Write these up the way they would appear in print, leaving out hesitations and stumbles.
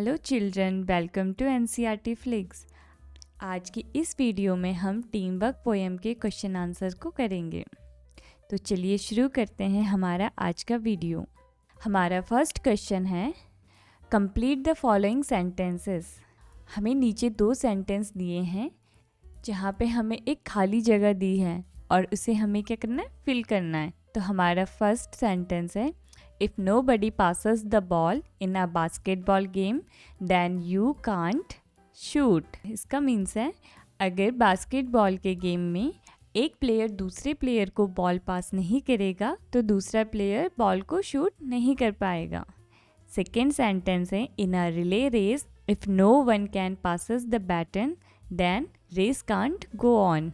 Hello children, welcome to NCERT flix. आज की इस वीडियो में हम टीम वर्क पोएम के क्वेश्चन आंसर को करेंगे। तो चलिए शुरू करते हैं हमारा आज का वीडियो। हमारा फर्स्ट क्वेश्चन है, कंप्लीट द फॉलोइंग सेंटेंसेस। हमें नीचे 2 सेंटेंस दिए हैं जहाँ पे हमें एक खाली जगह दी है और उसे हमें क्या करना है, फिल करना है। तो हमारा फर्स्ट सेंटेंस है, If nobody passes the ball in a basketball game, then you can't shoot. इसका मीन्स है, अगर बास्केटबॉल के गेम में एक प्लेयर दूसरे प्लेयर को बॉल पास नहीं करेगा तो दूसरा प्लेयर बॉल को शूट नहीं कर पाएगा। सेकेंड सेंटेंस है, in a relay race if no one can passes the baton then race can't go on.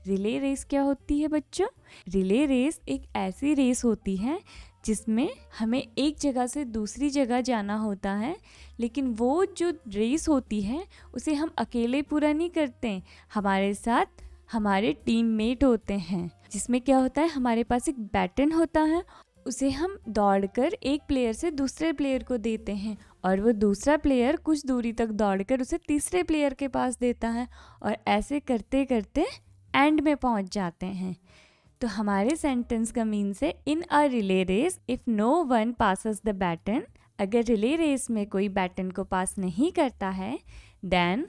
Relay race क्या होती है बच्चों? रिले रेस एक ऐसी रेस होती है जिसमें हमें एक जगह से दूसरी जगह जाना होता है, लेकिन वो जो रेस होती है उसे हम अकेले पूरा नहीं करते, हमारे साथ हमारे टीममेट होते हैं। जिसमें क्या होता है, हमारे पास एक बैटन होता है, उसे हम दौड़कर एक प्लेयर से दूसरे प्लेयर को देते हैं और वो दूसरा प्लेयर कुछ दूरी तक दौड़कर उसे तीसरे प्लेयर के पास देता है और ऐसे करते करते एंड में पहुंच जाते हैं। तो हमारे सेंटेंस का मीन्स है, in a relay race if no one passes the baton. अगर रिले रेस में कोई बैटन को पास नहीं करता है then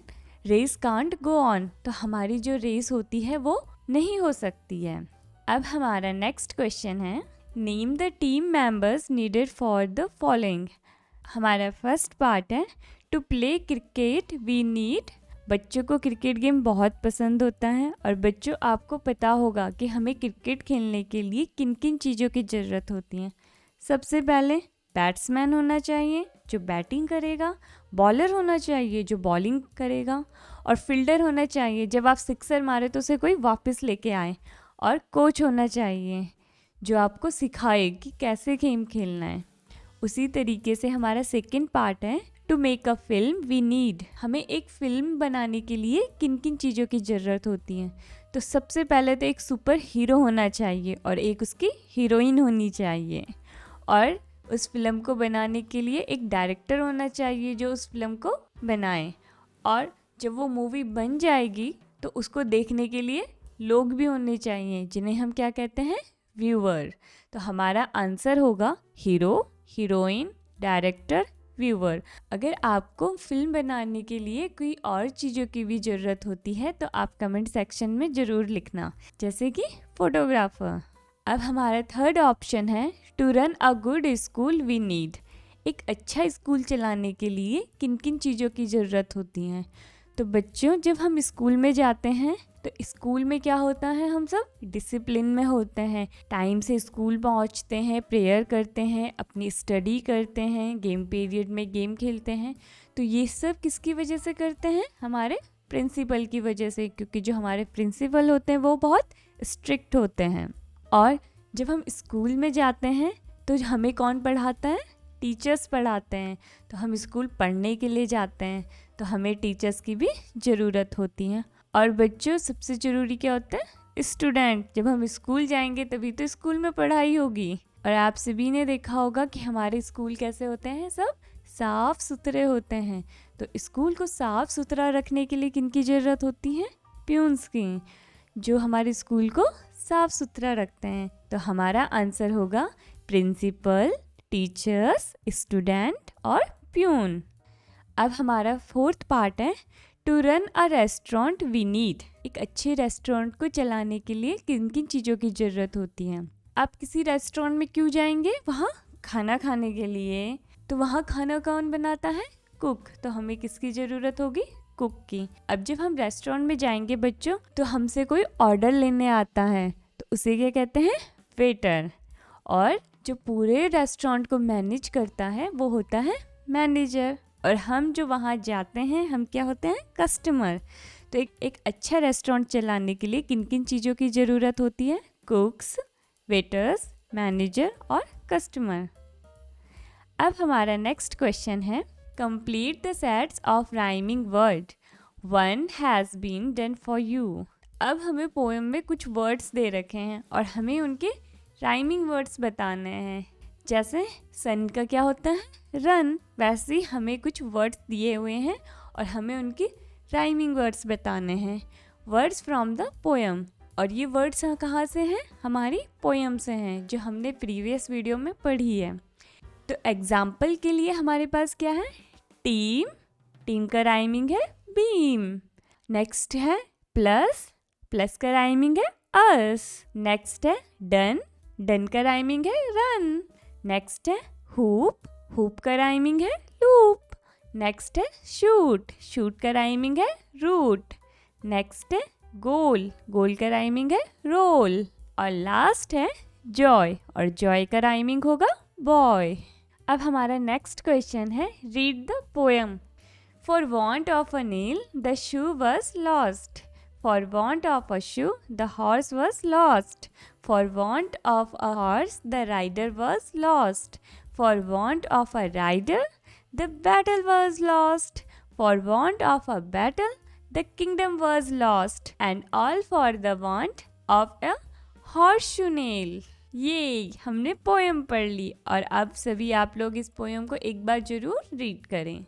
race can't go on, तो हमारी जो रेस होती है वो नहीं हो सकती है। अब हमारा नेक्स्ट क्वेश्चन है, name the team members needed for the following. हमारा फर्स्ट पार्ट है, to play cricket we need. बच्चों को क्रिकेट गेम बहुत पसंद होता है और बच्चों आपको पता होगा कि हमें क्रिकेट खेलने के लिए किन किन चीज़ों की ज़रूरत होती है। सबसे पहले बैट्समैन होना चाहिए जो बैटिंग करेगा, बॉलर होना चाहिए जो बॉलिंग करेगा और फील्डर होना चाहिए जब आप सिक्सर मारे तो उसे कोई वापस लेके आए, और कोच होना चाहिए जो आपको सिखाए कि कैसे गेम खेलना है। उसी तरीके से हमारा सेकंड पार्ट है, to make a film we need. हमें एक फ़िल्म बनाने के लिए किन किन चीज़ों की ज़रूरत होती है। तो सबसे पहले तो एक सुपर हीरो होना चाहिए और एक उसकी हीरोइन होनी चाहिए, और उस फिल्म को बनाने के लिए एक डायरेक्टर होना चाहिए जो उस फिल्म को बनाए, और जब वो मूवी बन जाएगी तो उसको देखने के लिए लोग भी होने चाहिए जिन्हें हम क्या कहते हैं, व्यूअर। तो हमारा आंसर होगा हीरो, हीरोइन, डायरेक्टर, व्यूअर। अगर आपको फिल्म बनाने के लिए कोई और चीज़ों की भी ज़रूरत होती है तो आप कमेंट सेक्शन में ज़रूर लिखना, जैसे कि फोटोग्राफर। अब हमारा थर्ड ऑप्शन है, to run a good school we need. एक अच्छा स्कूल चलाने के लिए किन किन चीज़ों की ज़रूरत होती है। तो बच्चों, जब हम स्कूल में जाते हैं तो स्कूल में क्या होता है, हम सब डिसिप्लिन में होते हैं, टाइम से स्कूल पहुंचते हैं, प्रेयर करते हैं, अपनी स्टडी करते हैं, गेम पीरियड में गेम खेलते हैं। तो ये सब किसकी वजह से करते हैं, हमारे प्रिंसिपल की वजह से, क्योंकि जो हमारे प्रिंसिपल होते हैं वो बहुत स्ट्रिक्ट होते हैं। और जब हम स्कूल में जाते हैं तो हमें कौन पढ़ाता है, टीचर्स पढ़ाते हैं। तो हम स्कूल पढ़ने के लिए जाते हैं तो हमें टीचर्स की भी ज़रूरत होती है। और बच्चों, सबसे ज़रूरी क्या होता है, स्टूडेंट। जब हम स्कूल जाएंगे तभी तो स्कूल में पढ़ाई होगी। और आप सभी ने देखा होगा कि हमारे स्कूल कैसे होते हैं, सब साफ़ सुथरे होते हैं। तो स्कूल को साफ़ सुथरा रखने के लिए किन की ज़रूरत होती है, प्यून्स की, जो हमारे स्कूल को साफ़ सुथरा रखते हैं। तो हमारा आंसर होगा प्रिंसिपल, टीचर्स, स्टूडेंट और प्यून। अब हमारा फोर्थ पार्ट है, to run a restaurant we need. एक अच्छे रेस्टोरेंट को चलाने के लिए किन किन चीज़ों की ज़रूरत होती है। आप किसी रेस्टोरेंट में क्यों जाएंगे, वहाँ खाना खाने के लिए। तो वहाँ खाना कौन बनाता है, कुक। तो हमें किसकी ज़रूरत होगी, कुक की। अब जब हम रेस्टोरेंट में जाएंगे बच्चों तो हमसे कोई ऑर्डर लेने आता है तो उसे क्या कहते हैं, वेटर। और जो पूरे रेस्टोरेंट को मैनेज करता है वो होता है मैनेजर। और हम जो वहाँ जाते हैं हम क्या होते हैं, कस्टमर। तो एक अच्छा रेस्टोरेंट चलाने के लिए किन किन चीज़ों की ज़रूरत होती है, कुक्स, वेटर्स, मैनेजर और कस्टमर। अब हमारा नेक्स्ट क्वेश्चन है, complete the sets of rhyming word, one has been done for you. अब हमें पोएम में कुछ वर्ड्स दे रखे हैं और हमें उनके राइमिंग वर्ड्स बताने हैं। जैसे सन का क्या होता है, रन। वैसे ही हमें कुछ वर्ड्स दिए हुए हैं और हमें उनकी राइमिंग वर्ड्स बताने हैं, वर्ड्स फ्रॉम द पोएम। और ये वर्ड्स कहाँ से हैं, हमारी पोएम से हैं, जो हमने प्रीवियस वीडियो में पढ़ी है। तो एग्जाम्पल के लिए हमारे पास क्या है, टीम, टीम का राइमिंग है बीम। नेक्स्ट है प्लस, प्लस का राइमिंग है अस। नेक्स्ट है डन, डन का राइमिंग है रन। नेक्स्ट है हुप, हुप का राइमिंग है लूप। नेक्स्ट है शूट, शूट का राइमिंग है रूट। नेक्स्ट है गोल, गोल का राइमिंग है रोल। और लास्ट है जॉय, और जॉय का राइमिंग होगा बॉय। अब हमारा नेक्स्ट क्वेश्चन है, read the poem. For want of a nail the shoe was lost. For want of a shoe, the horse was lost. For want of a horse, the rider was lost. For want of a rider, the battle was lost. For want of a battle, the kingdom was lost. And all for the want of a horseshoe nail. ये हमने poem पढ़ ली, और अब सभी आप लोग इस poem को एक बार जरूर रीड करें।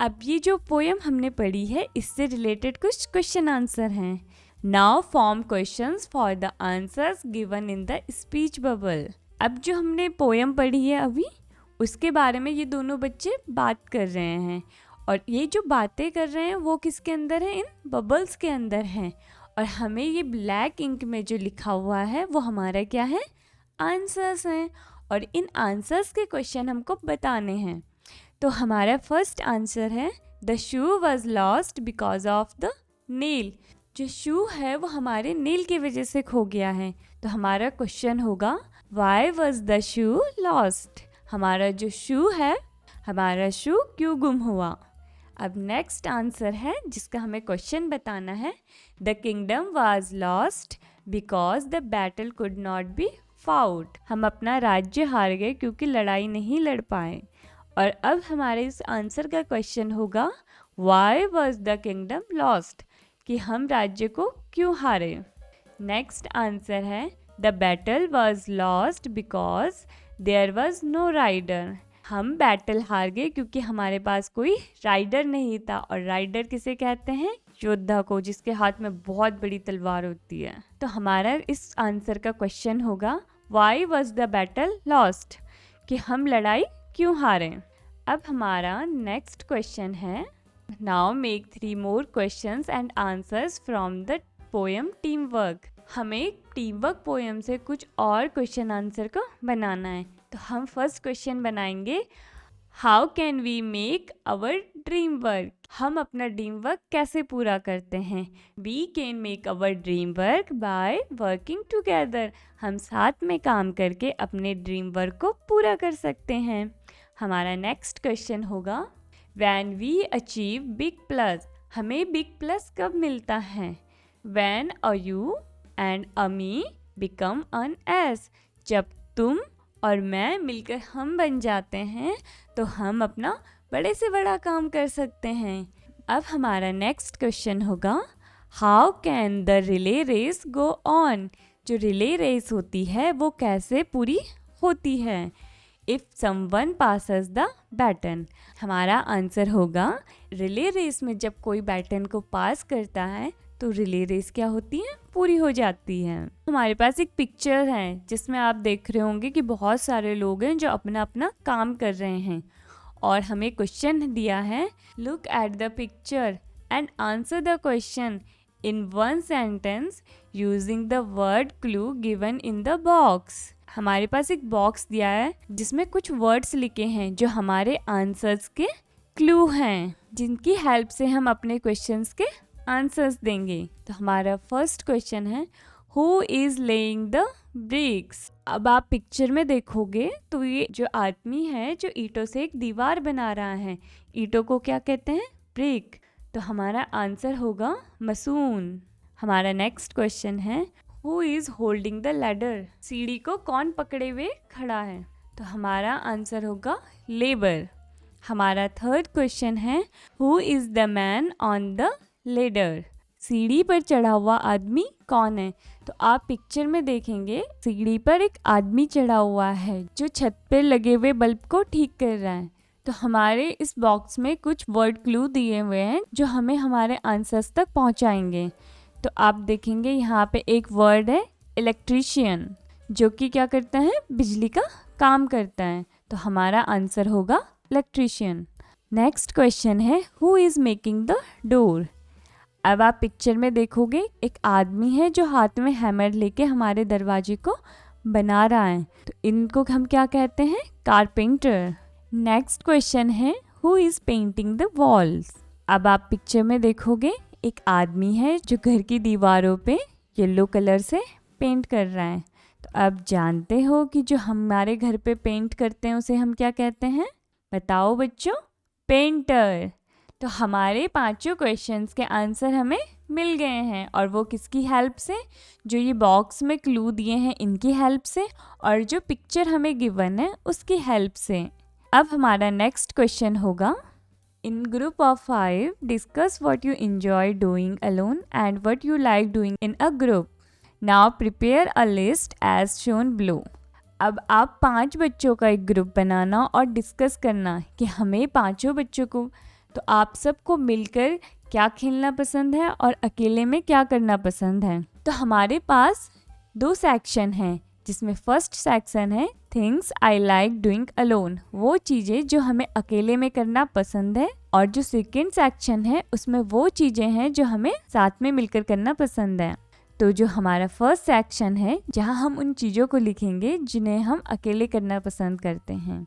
अब ये जो पोएम हमने पढ़ी है, इससे रिलेटेड कुछ क्वेश्चन आंसर हैं। Now form questions for the answers given in the speech bubble. अब जो हमने पोएम पढ़ी है अभी, उसके बारे में ये दोनों बच्चे बात कर रहे हैं, और ये जो बातें कर रहे हैं वो किसके अंदर है, इन बबल्स के अंदर हैं। और हमें ये ब्लैक इंक में जो लिखा हुआ है वो हमारा क्या है, आंसर्स हैं, और इन आंसर्स के क्वेश्चन हमको बताने हैं। तो हमारा फर्स्ट आंसर है, the shoe was lost because of the nail. जो शू है वो हमारे नेल की वजह से खो गया है। तो हमारा क्वेश्चन होगा, why was the shoe lost. हमारा जो शू है, हमारा शू क्यों गुम हुआ। अब नेक्स्ट आंसर है, जिसका हमें क्वेश्चन बताना है, the kingdom was lost because the battle could not be fought. हम अपना राज्य हार गए क्योंकि लड़ाई नहीं लड़ पाए। और अब हमारे इस आंसर का क्वेश्चन होगा, why was the kingdom lost, कि हम राज्य को क्यों हारे। नेक्स्ट आंसर है, the battle was lost because there was no rider. हम बैटल हार गए क्योंकि हमारे पास कोई राइडर नहीं था। और राइडर किसे कहते हैं, योद्धा को, जिसके हाथ में बहुत बड़ी तलवार होती है। तो हमारा इस आंसर का क्वेश्चन होगा, why was the battle lost, कि हम लड़ाई क्यों हारे। अब हमारा नेक्स्ट क्वेश्चन है, now make 3 more questions and answers from the poem team work. हमें टीम वर्क पोएम से कुछ और क्वेश्चन आंसर को बनाना है। तो हम फर्स्ट क्वेश्चन बनाएंगे, how can we make our dream work. हम अपना ड्रीम वर्क कैसे पूरा करते हैं। We can make our dream work by working together. हम साथ में काम करके अपने ड्रीम वर्क को पूरा कर सकते हैं। हमारा नेक्स्ट क्वेश्चन होगा, when we achieve big plus. हमें बिग प्लस कब मिलता है, when a you and a me become an us. जब तुम और मैं मिलकर हम बन जाते हैं तो हम अपना बड़े से बड़ा काम कर सकते हैं। अब हमारा नेक्स्ट क्वेश्चन होगा, how can the relay race go on. जो रिले रेस होती है वो कैसे पूरी होती है। If someone passes the baton. हमारा आंसर होगा, रिले रेस में जब कोई बैटन को पास करता है तो रिले रेस क्या होती है, पूरी हो जाती है। हमारे पास एक पिक्चर है जिसमें आप देख रहे होंगे कि बहुत सारे लोग हैं जो अपना अपना काम कर रहे हैं, और हमें क्वेश्चन दिया है, look at the picture and answer the question in 1 sentence using the word clue given in the box. हमारे पास एक बॉक्स दिया है जिसमें कुछ वर्ड्स लिखे हैं जो हमारे आंसर्स के क्लू हैं, जिनकी हेल्प से हम अपने क्वेश्चंस के आंसर्स देंगे। तो हमारा फर्स्ट क्वेश्चन है, who is laying the bricks. अब आप पिक्चर में देखोगे तो ये जो आदमी है जो ईंटों से एक दीवार बना रहा है, ईंटों को क्या कहते हैं, ब्रिक। तो हमारा आंसर होगा मसून। हमारा नेक्स्ट क्वेश्चन है, who is holding the ladder. सीढ़ी को कौन पकड़े हुए खड़ा है। तो हमारा आंसर होगा लेबर। हमारा थर्ड क्वेश्चन है, who is the man on the ladder. सीढ़ी पर चढ़ा हुआ आदमी कौन है? तो आप पिक्चर में देखेंगे सीढ़ी पर एक आदमी चढ़ा हुआ है जो छत पर लगे हुए बल्ब को ठीक कर रहा है। तो हमारे इस बॉक्स में कुछ वर्ड क्लू दिए हुए हैं जो हमें हमारे आंसर्स तक पहुंचाएंगे। तो आप देखेंगे यहाँ पे एक वर्ड है इलेक्ट्रीशियन, जो कि क्या करता है? बिजली का काम करता है। तो हमारा आंसर होगा इलेक्ट्रीशियन। नेक्स्ट क्वेश्चन है who is making the door. अब आप पिक्चर में देखोगे एक आदमी है जो हाथ में हैमर लेके हमारे दरवाजे को बना रहा है। तो इनको हम क्या कहते हैं? कारपेंटर। नेक्स्ट क्वेश्चन है who is painting the walls. अब आप पिक्चर में देखोगे एक आदमी है जो घर की दीवारों पे येलो कलर से पेंट कर रहा है। तो आप जानते हो कि जो हमारे घर पे पेंट करते हैं उसे हम क्या कहते हैं? बताओ बच्चों। पेंटर। तो हमारे पांचों क्वेश्चंस के आंसर हमें मिल गए हैं, और वो किसकी हेल्प से? जो ये बॉक्स में क्लू दिए हैं इनकी हेल्प से, और जो पिक्चर हमें गिवन है उसकी हेल्प से। अब हमारा नेक्स्ट क्वेश्चन होगा in group of 5 discuss what you enjoy doing alone and what you like doing in a group. Now prepare a list as shown below. अब आप 5 बच्चों का एक ग्रुप बनाना और डिस्कस करना कि हमें पांचों बच्चों को, तो आप सबको मिलकर क्या खेलना पसंद है और अकेले में क्या करना पसंद है। तो हमारे पास 2 सेक्शन हैं, जिसमें फर्स्ट सेक्शन है things I like doing alone, वो चीज़ें जो हमें अकेले में करना पसंद है, और जो सेकेंड सेक्शन है उसमें वो चीज़ें हैं जो हमें साथ में मिलकर करना पसंद है। तो जो हमारा फर्स्ट सेक्शन है जहाँ हम उन चीज़ों को लिखेंगे जिन्हें हम अकेले करना पसंद करते हैं।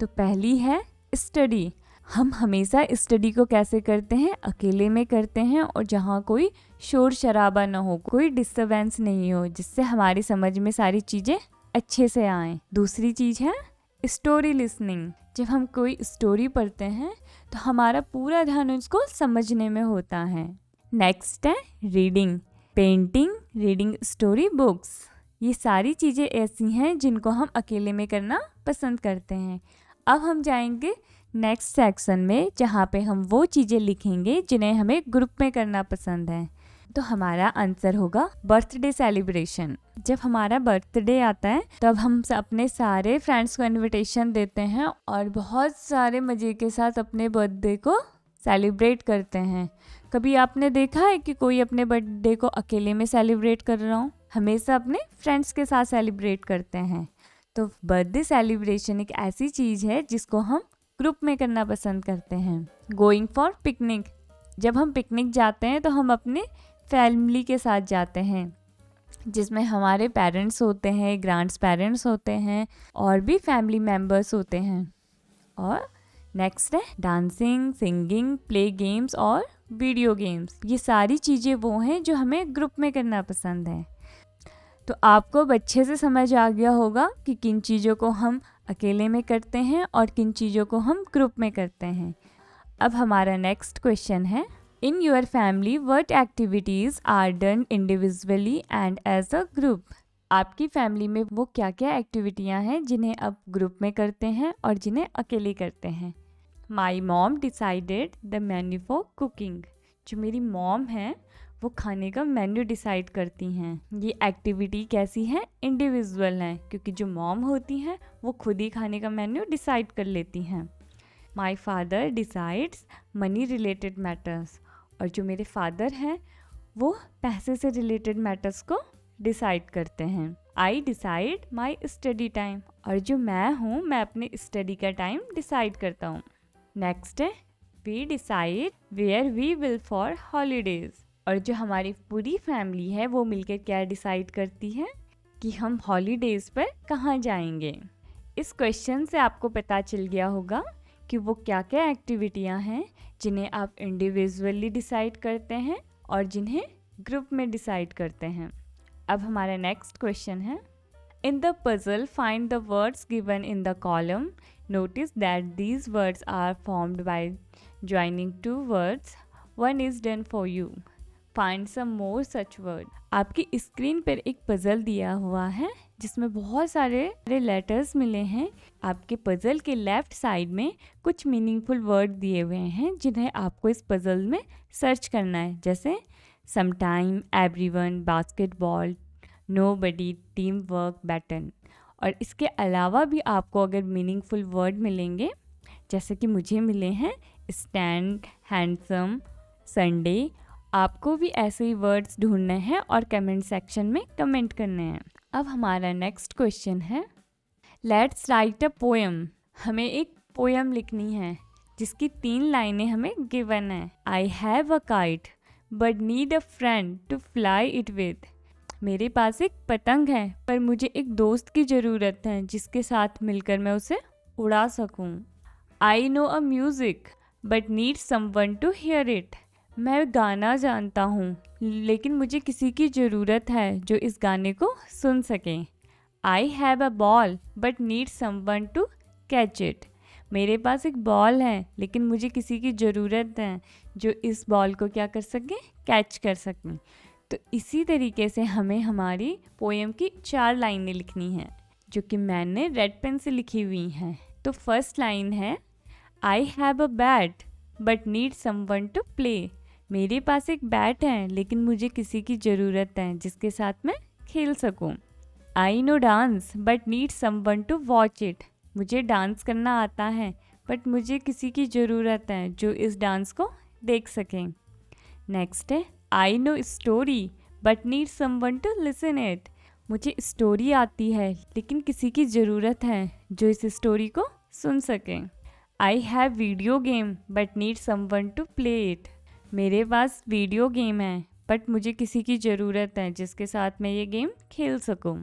तो पहली है स्टडी। हम हमेशा स्टडी को कैसे करते हैं? अकेले में करते हैं, और जहाँ कोई शोर शराबा ना हो, कोई डिस्टर्बेंस नहीं हो, जिससे हमारी समझ में सारी चीज़ें अच्छे से आएँ। दूसरी चीज़ है स्टोरी लिसनिंग। जब हम कोई स्टोरी पढ़ते हैं तो हमारा पूरा ध्यान उसको समझने में होता है। नेक्स्ट है reading, painting, reading story books. ये सारी चीज़ें ऐसी हैं जिनको हम अकेले में करना पसंद करते हैं। अब हम जाएंगे नेक्स्ट सेक्शन में, जहाँ पे हम वो चीज़ें लिखेंगे जिन्हें हमें ग्रुप में करना पसंद है। तो हमारा आंसर होगा बर्थडे सेलिब्रेशन। जब हमारा बर्थडे आता है तब हम अपने सारे फ्रेंड्स को इनविटेशन देते हैं और बहुत सारे मज़े के साथ अपने बर्थडे को सेलिब्रेट करते हैं। कभी आपने देखा है कि कोई अपने बर्थडे को अकेले में सेलिब्रेट कर रहा हो? हमेशा अपने फ्रेंड्स के साथ सेलिब्रेट करते हैं। तो बर्थडे सेलिब्रेशन एक ऐसी चीज़ है जिसको हम ग्रुप में करना पसंद करते हैं। Going for picnic. जब हम पिकनिक जाते हैं तो हम अपने फैमिली के साथ जाते हैं, जिसमें हमारे पेरेंट्स होते हैं, ग्रैंड्स पेरेंट्स होते हैं, और भी फैमिली मेम्बर्स होते हैं। और नेक्स्ट है डांसिंग, सिंगिंग, प्ले गेम्स और वीडियो गेम्स। ये सारी चीज़ें वो हैं जो हमें ग्रुप में करना पसंद है। तो आपको अच्छे से समझ आ गया होगा कि किन चीज़ों को हम अकेले में करते हैं और किन चीज़ों को हम ग्रुप में करते हैं। अब हमारा नेक्स्ट क्वेश्चन है in your family what activities are done individually and as a group. आपकी फैमिली में वो क्या क्या एक्टिविटियाँ हैं जिन्हें आप ग्रुप में करते हैं और जिन्हें अकेले करते हैं। My mom decided the menu for cooking. जो मेरी मॉम है वो खाने का मेन्यू डिसाइड करती हैं। ये एक्टिविटी कैसी है? इंडिविजुअल है, क्योंकि जो मॉम होती हैं वो खुद ही खाने का मेन्यू डिसाइड कर लेती हैं। My father decides money related matters. और जो मेरे फादर हैं वो पैसे से रिलेटेड मैटर्स को डिसाइड करते हैं। I decide my study time. और जो मैं हूँ मैं अपने स्टडी का टाइम डिसाइड करता हूँ। नेक्स्ट है we decide where we will for holidays. और जो हमारी पूरी फैमिली है वो मिलकर क्या डिसाइड करती है कि हम हॉलीडेज़ पर कहाँ जाएंगे। इस क्वेश्चन से आपको पता चल गया होगा कि वो क्या क्या एक्टिविटियाँ हैं जिन्हें आप इंडिविजुअली डिसाइड करते हैं और जिन्हें ग्रुप में डिसाइड करते हैं। अब हमारा नेक्स्ट क्वेश्चन है in the puzzle find the words given in the column. Notice that these words are formed by joining 2 words. One is done for you. Find some more such word. आपकी screen पर एक puzzle दिया हुआ है जिसमें बहुत सारे letters मिले हैं। आपके पजल के लेफ्ट साइड में कुछ मीनिंगफुल वर्ड दिए हुए हैं जिन्हें आपको इस पजल में सर्च करना है, जैसे sometime, everyone, basketball, nobody, team work, baton. और इसके अलावा भी आपको अगर मीनिंगफुल वर्ड मिलेंगे, जैसे कि मुझे मिले हैं स्टैंड, हैंडसम, संडे, आपको भी ऐसे ही वर्ड्स ढूंढने हैं और कमेंट सेक्शन में कमेंट करने हैं। अब हमारा नेक्स्ट क्वेश्चन है, लेट्स राइट अ पोएम। हमें एक पोएम लिखनी है जिसकी 3 लाइनें हमें गिवन है। I have a kite but need a friend to fly it with. मेरे पास एक पतंग है पर मुझे एक दोस्त की ज़रूरत है जिसके साथ मिलकर मैं उसे उड़ा सकूं। I know a music but need someone to hear it. मैं गाना जानता हूँ लेकिन मुझे किसी की ज़रूरत है जो इस गाने को सुन सके। I have a ball but need someone to catch it. मेरे पास एक बॉल है लेकिन मुझे किसी की ज़रूरत है जो इस बॉल को क्या कर सके, कैच कर सके। तो इसी तरीके से हमें हमारी पोएम की 4 लाइनें लिखनी हैं जो कि मैंने रेड पेन से लिखी हुई हैं। तो फर्स्ट लाइन है, I have a bat but need someone to play. मेरे पास एक बैट है लेकिन मुझे किसी की ज़रूरत है जिसके साथ मैं खेल सकूं। I know dance but need someone to watch it. मुझे डांस करना आता है बट मुझे किसी की ज़रूरत है जो इस डांस को देख सकें। नेक्स्ट है, I know story but need someone to listen it. मुझे स्टोरी आती है लेकिन किसी की ज़रूरत है जो इस स्टोरी को सुन सके। I have video game but need someone to play it. मेरे पास वीडियो गेम है बट मुझे किसी की ज़रूरत है जिसके साथ मैं ये गेम खेल सकूं।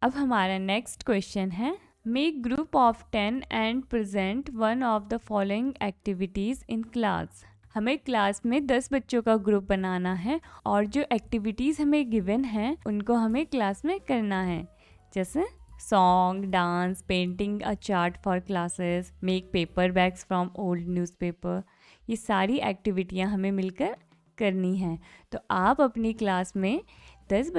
अब हमारा नेक्स्ट क्वेश्चन है, make group of 10 and present one of the following activities in class. हमें क्लास में 10 बच्चों का ग्रुप बनाना है और जो एक्टिविटीज़ हमें गिवन है उनको हमें क्लास में करना है, जैसे song, dance, painting a chart for classes, make paper bags from old newspaper. ये सारी एक्टिविटियाँ हमें मिलकर करनी है। तो आप अपनी क्लास में 10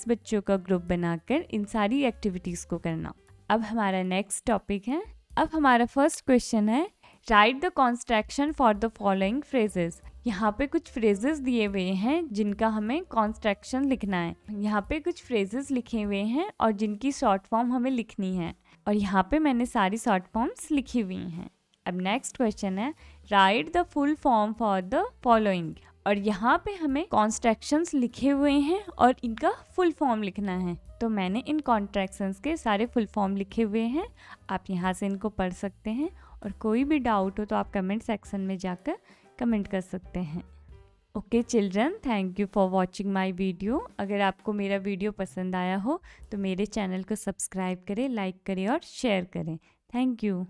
बच्चों का ग्रुप बनाकर इन सारी एक्टिविटीज़ को करना। अब हमारा नेक्स्ट टॉपिक है, अब हमारा फर्स्ट क्वेश्चन है, right the construction for the following phrases. यहाँ पे कुछ फ्रेजेस दिए हुए हैं जिनका हमें कॉन्स्ट्रक्शन लिखना है। यहाँ पे कुछ फ्रेजेस लिखे हुए हैं और जिनकी शॉर्ट फॉर्म हमें लिखनी है और यहाँ पे मैंने सारी शॉर्ट फॉर्म्स लिखी हुई हैं। अब नेक्स्ट क्वेश्चन है, right the full form for the following. और यहाँ पे हमें कॉन्स्ट्रक्शंस लिखे हुए हैं और इनका फुल फॉर्म लिखना है। तो मैंने इन कॉन्ट्रैक्शंस के सारे फुल फॉर्म लिखे हुए हैं, आप यहाँ से इनको पढ़ सकते हैं और कोई भी डाउट हो तो आप कमेंट सेक्शन में जाकर कमेंट कर सकते हैं। Okay children, thank you for watching my video. अगर आपको मेरा वीडियो पसंद आया हो तो मेरे चैनल को सब्सक्राइब करें, लाइक करें और शेयर करें। Thank you.